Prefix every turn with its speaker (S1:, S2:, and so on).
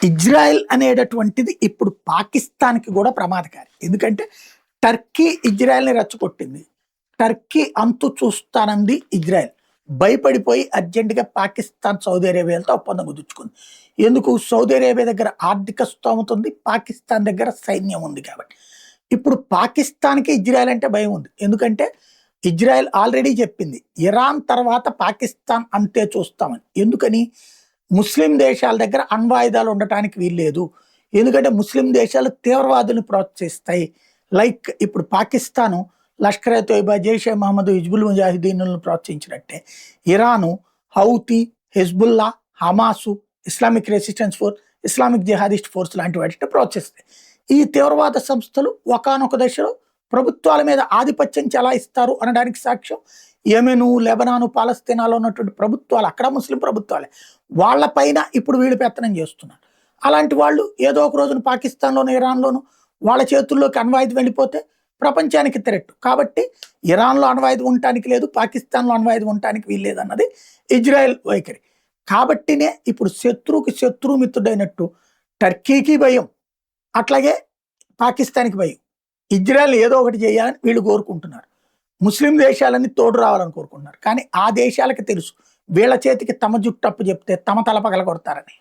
S1: Israel అనేటటువంటిది ఇప్పుడు పాకిస్తాన్‌కి గూడా ప్రమాదకారి. ఎందుకంటే టర్కీ ఇజ్రాయెల్‌ని రెచ్చగొట్టింది. టర్కీ అంతు చూస్తానంది ఇజ్రాయెల్. భయపడిపోయి అర్జెంట్‌గా పాకిస్తాన్, సౌదీ అరేబియాలతో ఒప్పందం కుదుర్చుకుంది. ఎందుకు? సౌదీ అరేబియా దగ్గర ఆర్థిక స్తోమత ఉంది. పాకిస్తాన్ దగ్గర సైన్యం ఉంది కాబట్టి. ఇప్పుడు పాకిస్తాన్‌కి ఇజ్రాయెల్ అంటే భయం ఉంది. ఎందుకంటే ఇజ్రాయెల్ ఆల్రెడీ చెప్పింది. ఇరాన్ తర్వాత పాకిస్తాన్ అంతే చూస్తామని. ఎందుకని? ముస్లిం దేశాల దగ్గర అణ్వాయుధాలు ఉండటానికి వీల్లేదు. ఎందుకంటే ముస్లిం దేశాలు తీవ్రవాదుల్ని ప్రోత్సహిస్తాయి. లైక్ ఇప్పుడు పాకిస్తాను లష్కర్ ఎ తోయిబా, జైషే మహమ్మద్, హిజ్బుల్ ముజాహిదీన్‌లను ప్రోత్సహించినట్టే Iran Houthi, Hezbollah, Hamas, Islamic resistance force, Islamic jihadist force లాంటి వాటిని ప్రోత్సహిస్తాయి. ఈ తీవ్రవాద సంస్థలు ఒకానొక దశలో ప్రభుత్వాల మీద ఆధిపత్యం చెలాయిస్తారు అనడానికి సాక్ష్యం యెమెను, లెబనాను, పాలస్తీనాలో ఉన్నటువంటి ప్రభుత్వాలు అక్కడ ముస్లిం ప్రభుత్వాలే. వాళ్ళ పైన ఇప్పుడు వీళ్ళు పెత్తనం చేస్తున్నారు. అలాంటి వాళ్ళు ఏదో ఒక రోజున పాకిస్తాన్‌లోను, ఇరాన్‌లోను వాళ్ళ చేతుల్లోకి అణ్వాయుధం వెళ్ళిపోతే ప్రపంచానికి థ్రెట్. కాబట్టి ఇరాన్‌లో అణ్వాయుధం ఉండటానికి లేదు, పాకిస్తాన్‌లో అణ్వాయుధం ఉండటానికి వీల్లేదన్నది ఇజ్రాయెల్ వైఖరి. కాబట్టినే ఇప్పుడు శత్రువుకి శత్రువు మిత్రుడైనట్టు టర్కీకి భయం, అట్లాగే పాకిస్తాన్‌కి భయం. ఇజ్రాయెల్ ఏదో ఒకటి చేయాలని వీళ్ళు కోరుకుంటున్నారు. ముస్లిం దేశాలన్నీ తోడు రావాలని కోరుకుంటున్నారు. కానీ ఆ దేశాలకి తెలుసు వీళ్ళ చేతికి తమ జుట్టు అప్పచెప్తే తమ తల పగలగొడతారని.